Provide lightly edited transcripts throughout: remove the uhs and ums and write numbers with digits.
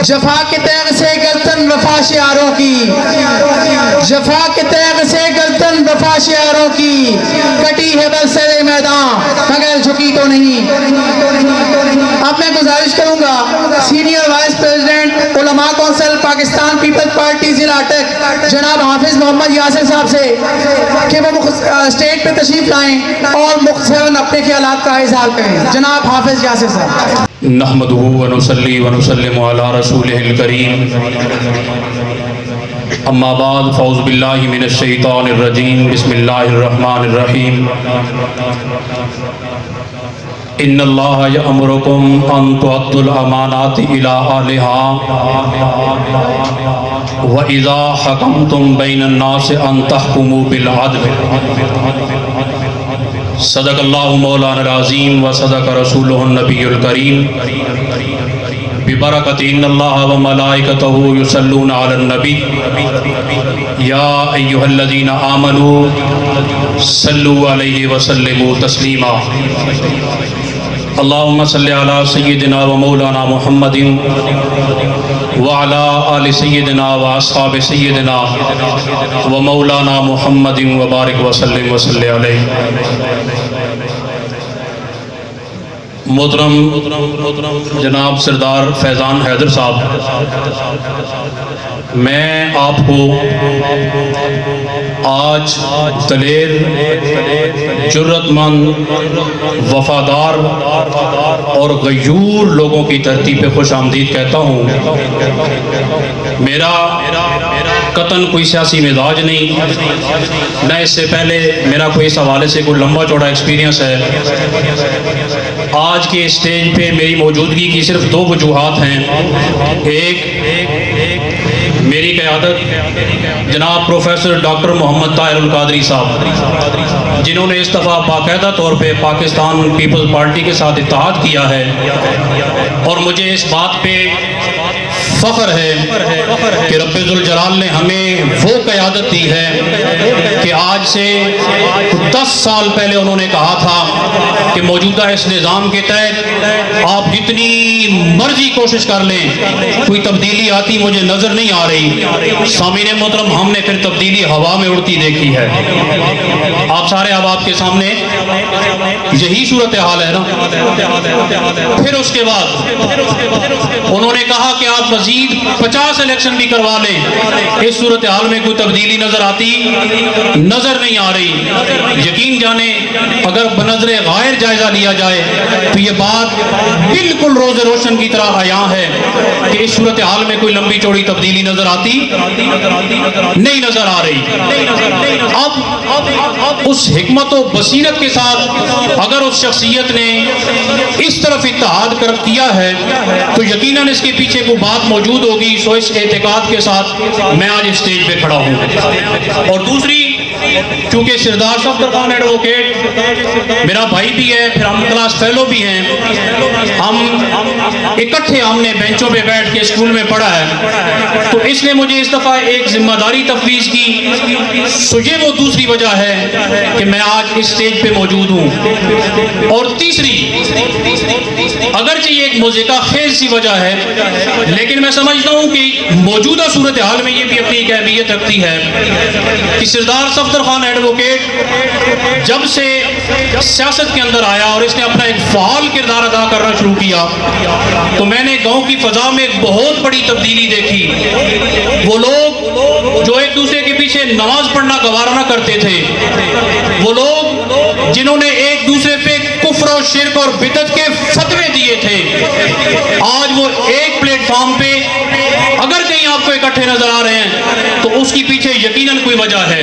جفا کے تیغ سے گلتن وفا شعاروں کی، جفا کے تیغ سے گلتن وفا شعاروں کی، کٹی ہے بلسر میدان مگر جھکی تو نہیں۔ اب میں گزارش کروں گا سینئر وائس پریزیڈنٹ علماء کونسل پاکستان پیپلز پارٹی ضلع اٹک جناب حافظ محمد یاسر صاحب سے کہ وہ اسٹیج پہ تشریف لائیں اور مختصراً اپنے خیالات کا اظہار کریں۔ جناب حافظ یاسر صاحب۔ نحمدہ ونصلی ونسلم علی رسولہ الکریم، اما بعد فاعوذ باللہ من الشیطان الرجیم، بسم اللہ الرحمن الرحیم۔ ان اللہ یأمرکم ان تؤدوا الامانات الی اہلہا وَإِذَا حَكَمْتُمْ بَيْنَ النَّاسِ أَن تَحْكُمُوا بِالْعَدْلِ۔ صدق اللہ مولانا العظیم و صدق رسولہ النبی الکریم۔ ببرکۃ ان اللہ و ملائکتہ یصلون علی النبی یا ایھا الذین آمنوا صلوا علیہ وسلموا تسلیما۔ اللہم صلی علی سیدنا و مولانا محمد وعلی آل سیدنا و اصحاب سیدنا و مولانا محمد وبارک وسلم وصلی علیہ۔ محترم جناب سردار فیضان حیدر صاحب، میں آپ کو آج دلیر، جرت مند، وفادار اور غیور لوگوں کی دھرتی پہ خوش آمدید کہتا ہوں۔ میرا قطعاً کوئی سیاسی مزاج نہیں، نہ اس سے پہلے میرا کوئی اس حوالے سے کوئی لمبا چوڑا ایکسپیرینس ہے۔ آج کے اسٹیج پہ میری موجودگی کی صرف دو وجوہات ہیں۔ ایک، میری قیادت جناب پروفیسر ڈاکٹر محمد طاہر القادری صاحب، جنہوں نے اس دفعہ باقاعدہ طور پہ پاکستان پیپلز پارٹی کے ساتھ اتحاد کیا ہے، اور مجھے اس بات پہ فخر ہے کہ رب ذوالجلال نے ہمیں وہ قیادت دی ہے کہ آج سے 10 سال پہلے انہوں نے کہا تھا کہ موجودہ اس نظام کے تحت آپ جتنی مرضی کوشش کر لیں کوئی تبدیلی آتی مجھے نظر نہیں آ رہی۔ سامعین محترم، ہم نے پھر تبدیلی ہوا میں اڑتی دیکھی ہے۔ آپ سارے احباب کے سامنے یہی صورتحال ہے نا۔ پھر اس کے بعد انہوں نے کہا کہ آپ مزید 50 الیکشن بھی کروا لیں، اس صورتحال میں کوئی تبدیلی نظر آتی نظر نہیں آ رہی۔ یقین جانے اگر بنظر غائر جائزہ لیا جائے تو یہ بات بالکل روز روشن کی طرح عیاں ہے کہ اس صورتحال میں کوئی لمبی چوڑی تبدیلی نظر آتی نہیں نظر آ رہی۔ اب اس حکمت و بصیرت کے ساتھ اگر اس شخصیت نے اس طرف اتحاد کر کیا ہے تو یقیناً اس کے پیچھے کوئی بات موجود ہوگی۔ سو اس اعتقاد کے ساتھ میں آج اسٹیج پہ کھڑا ہوں۔ اور دوسری، چونکہ سردار صفدر خان ایڈوکیٹ میرا بھائی بھی ہے، پھر ہم کلاس فیلو بھی ہیں، ہم اکٹھے ہم نے بینچوں پہ بیٹھ کے اسکول میں پڑھا ہے، تو اس نے مجھے اس دفعہ ایک ذمہ داری تفویض کی۔ سو یہ وہ دوسری وجہ ہے کہ میں آج اس اسٹیج پہ موجود ہوں۔ اور تیسری، اگرچہ یہ ایک موزیقہ خیز سی وجہ ہے، لیکن میں سمجھتا ہوں کہ موجودہ صورتحال میں یہ بھی اپنی ایک اہمیت رکھتی ہے کہ سردار صفدر خان ایڈوکیٹ جب سے سیاست کے اندر آیا اور اس نے اپنا ایک فعال کردار ادا کرنا شروع کیا تو میں نے گاؤں کی فضا میں ایک بہت بڑی تبدیلی دیکھی۔ وہ لوگ جو ایک دوسرے کے پیچھے نماز پڑھنا گوارا نہ کرتے تھے، وہ لوگ جنہوں نے ایک دوسرے پہ کفر و شرک اور بدعت کے فتوے دیے تھے، آج وہ ایک پلیٹ فارم پہ اگر کہیں آپ کو اکٹھے نظر آ رہے ہیں تو اس کی پیچھے یقیناً کوئی وجہ ہے۔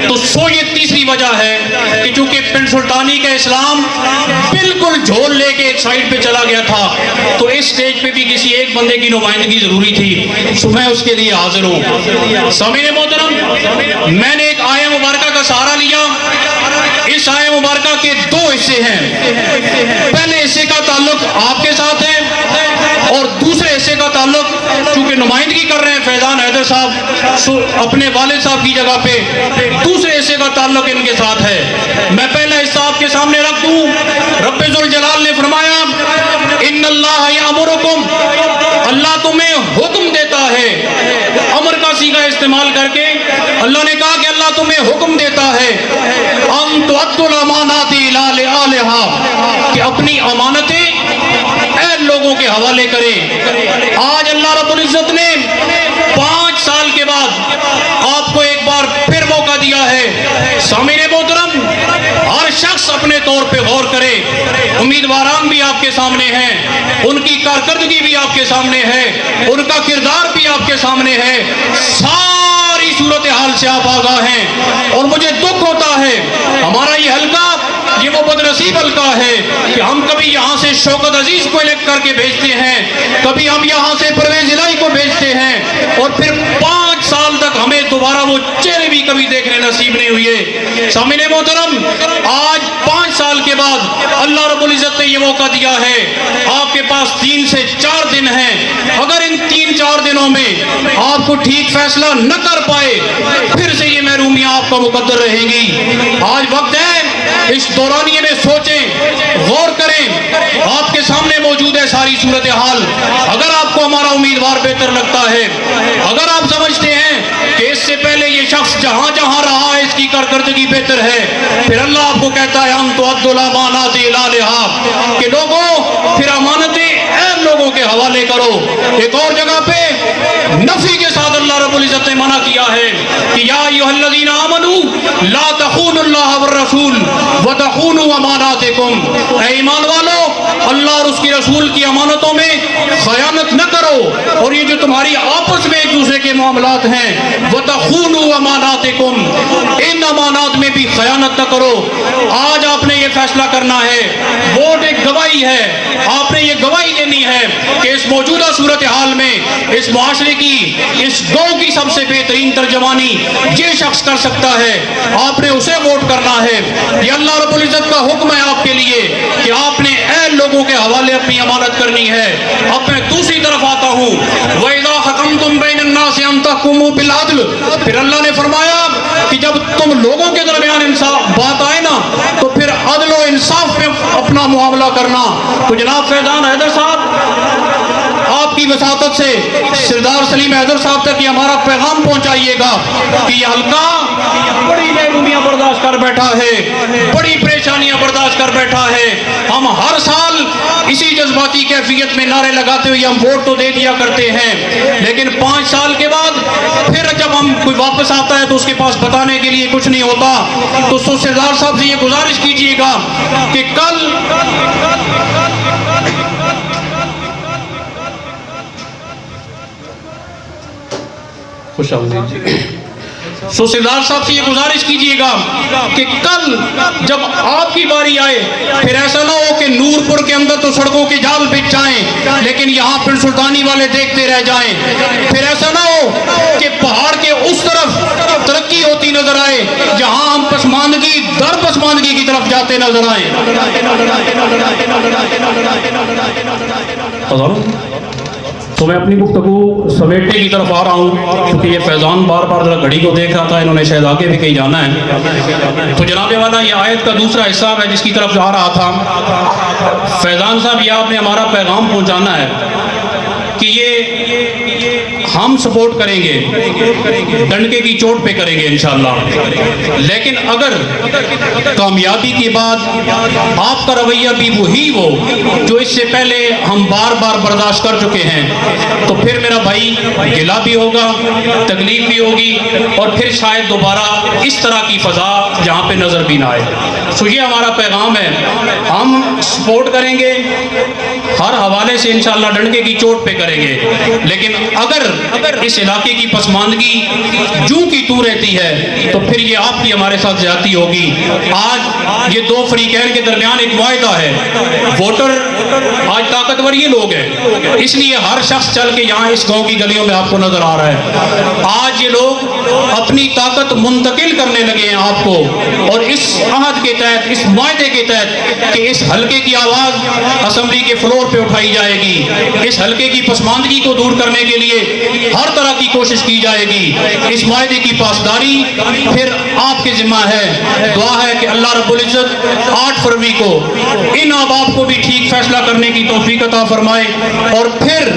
تو سو یہ تیسری وجہ ہے کہ چونکہ پنڈ سلطانی کا اسلام بالکل جھول لے کے ایک سائیڈ پہ چلا گیا تھا تو اس سٹیج پہ بھی کسی ایک بندے کی نمائندگی ضروری تھی، سو میں اس کے لیے حاضر ہوں۔ سامعین محترم، میں نے ایک آیہ مبارکہ کا سہارا لیا۔ اس آیہ مبارکہ کے دو حصے ہیں۔ پہلے حصے کا تعلق آپ کے ساتھ ہے اور دوسرے حصے کا تعلق، چونکہ نمائندگی کر رہے ہیں فیضان حیدر صاحب اپنے والد صاحب کی جگہ پہ، دوسرے حصے کا تعلق ان کے ساتھ ہے۔ میں پہلا حصہ آپ کے سامنے رکھ دوں۔ رب ذوالجلال نے فرمایا ان اللہ یامرکم، اللہ تمہیں حکم دیتا ہے، امر کا صیغہ استعمال کر کے اللہ نے کہا کہ اللہ تمہیں حکم دیتا ہے ان تؤدوا الامانات الی اہلھا، کہ اپنی امانتیں اہل لوگوں کے حوالے کریں۔ آج اللہ رب العزت نے 5 سال کے بعد آپ کو ایک بار پھر موقع دیا ہے۔ سامعین محترم، ہر شخص اپنے طور پہ غور کرے، امیدواران بھی آپ کے سامنے ہیں، ان کی کارکردگی بھی آپ کے سامنے ہے، ان کا کردار بھی آپ کے سامنے ہے، ساری صورتحال سے آپ آگاہ ہیں۔ اور مجھے دکھ ہوتا ہے ہمارا یہ حلقہ، یہ وہ بدنصیب حلقہ ہے کہ ہم کبھی یہاں سے شوکت عزیز کو الیکٹ کر کے بھیجتے ہیں، کبھی ہم یہاں سے پرویز الہی کو بھیجتے ہیں، اور پھر 5 سال تک ہمیں دوبارہ وہ چہرے بھی کبھی دیکھنے نصیب نہیں ہوئے۔ سامعین محترم، آج 5 سال کے بعد اللہ رب العزت نے یہ موقع دیا ہے، آپ کے پاس 3 سے 4 دن ہیں۔ اگر ان 3-4 دنوں میں آپ کو ٹھیک فیصلہ نہ کر پائے، پھر سے یہ محرومیاں آپ کا مقدر رہیں گی۔ آج وقت ہے اس دورانیے میں سوچیں، غور کریں، آپ کے سامنے موجود ہے ساری صورتحال۔ اگر آپ کو ہمارا امیدوار بہتر لگتا ہے، اگر آپ سمجھتے ہیں کہ اس سے پہلے یہ شخص جہاں جہاں رہا ہے اس کی کارکردگی بہتر ہے، پھر اللہ آپ کو کہتا ہے ان تؤدوا الامانات الی اہلھا، کہ لوگوں پھر امانتیں اہل لوگوں کے حوالے کرو۔ ایک اور جگہ پہ نفی کے ساتھ اللہ رب العزت نے منع کیا ہے کہ یا ایھا الذین آمنوا لا تخونوا اللہ والرسول وتخونوا اماناتکم، اے ایمان والو اللہ اور اس کی رسول کی امانتوں میں خیانت نہ کرو، اور یہ جو تمہاری آپس میں ایک دوسرے کے معاملات ہیں وتخونوا اماناتکم، ان امانات میں بھی خیانت نہ کرو۔ آج آپ نے یہ فیصلہ کرنا ہے، ووٹ ایک گواہی ہے، آپ نے یہ گواہی دینی ہے کہ اس موجودہ صورتحال میں اس معاشرے کی، اس گاؤں کی سب سے بہترین ترجمانی یہ شخص کر سکتا ہے، آپ نے اسے ووٹ کرنا ہے۔ یہ اللہ رب العزت کا حکم ہے آپ کے لیے کہ آپ نے اہل لوگوں کے حوالے اپنی امانت کرنی ہے۔ اب میں دوسری طرف آتا ہوں، وَإِذَا حَكَمْتُمْ بَيْنَ النَّاسِ أَن تَحْكُمُوا بِالْعَدْلِ، پھر اللہ نے فرمایا کہ جب تم لوگوں کے درمیان انصاف بات آئے نا تو پھر عدل و انصاف میں اپنا معاملہ کرنا۔ تو جناب فیضان حیدر صاحب، آپ کی وساطت سے سردار سلیم حیدر صاحب تک یہ ہمارا پیغام پہنچائیے گا کہ یہ حلقہ بڑی محرومیاں برداشت کر بیٹھا ہے، بڑی پریشانیاں برداشت کر بیٹھا ہے۔ ہم ہر سال اسی جذباتی کیفیت میں نعرے لگاتے ہوئے ہم ووٹ تو دے دیا کرتے ہیں، لیکن 5 سال کے بعد پھر جب ہم کوئی واپس آتا ہے تو اس کے پاس بتانے کے لیے کچھ نہیں ہوتا۔ تو سردار صاحب سے یہ گزارش کیجیے گا کہ کل خوش آمدید سردار صاحب سے یہ گزارش کیجیے گا کہ کل جب آپ کی باری آئے پھر ایسا نہ ہو کہ نور پور کے اندر تو سڑکوں کے جال بچ جائیں لیکن یہاں پھر سلطانی والے دیکھتے رہ جائیں، پھر ایسا نہ ہو کہ پہاڑ کے اس طرف ترقی ہوتی نظر آئے جہاں ہم پسماندگی در پسماندگی کی طرف جاتے نظر آئیں۔ تو میں اپنی گفتگو سمیٹنے کی طرف آ رہا ہوں کیونکہ یہ فیضان بار بار ذرا گھڑی کو دیکھ رہا تھا، انہوں نے شاید آگے بھی کہیں جانا ہے۔ تو جناب والا یہ آیت کا دوسرا حصہ ہے جس کی طرف جا رہا تھا۔ فیضان صاحب یہ آپ نے ہمارا پیغام پہنچانا ہے کہ یہ ہم سپورٹ کریں گے، ڈنڈے کی چوٹ پہ کریں گے انشاءاللہ، لیکن اگر کامیابی کے بعد آپ کا رویہ بھی وہی ہو جو اس سے پہلے ہم بار بار برداشت کر چکے ہیں تو پھر میرا بھائی گلہ بھی ہوگا، تکلیف بھی ہوگی، اور پھر شاید دوبارہ اس طرح کی فضا جہاں پہ نظر بھی نہ آئے۔ تو یہ ہمارا پیغام ہے، ہم سپورٹ کریں گے ہر حوالے سے انشاءاللہ، ڈنڈے کی چوٹ پہ کریں گے، لیکن اگر اس علاقے کی پسماندگی جو کی تو رہتی ہے تو پھر یہ آپ کی ہمارے ساتھ زیادتی ہوگی۔ آج یہ دو فریقین کے درمیان ایک معاہدہ ہے، ووٹر آج طاقتور یہ لوگ ہیں، اس لیے ہر شخص چل کے یہاں اس گاؤں کی گلیوں میں آپ کو نظر آ رہا ہے۔ آج یہ لوگ اپنی طاقت منتقل کرنے لگے ہیں آپ کو، اور اس عہد کے تحت تحت, اس معاہدے کے تحت کہ اس حلقے کی آواز اسمبلی کے فلور پہ اٹھائی جائے گی, اس حلقے کی پسماندگی کو دور کرنے کے لیے ہر طرح کی کوشش کی جائے گی. اس معاہدے کی پاسداری پھر آپ کے ذمہ ہے. دعا ہے کہ اللہ رب العزت 8 فروری کو ان احباب کو بھی ٹھیک فیصلہ کرنے کی توفیق عطا فرمائے, اور پھر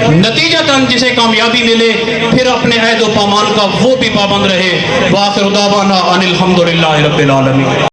نتیجتاً جسے کامیابی ملے پھر اپنے عہد و پیمان کا وہ بھی پابند رہے. وآخر دعوانا ان الحمدللہ رب العالمین.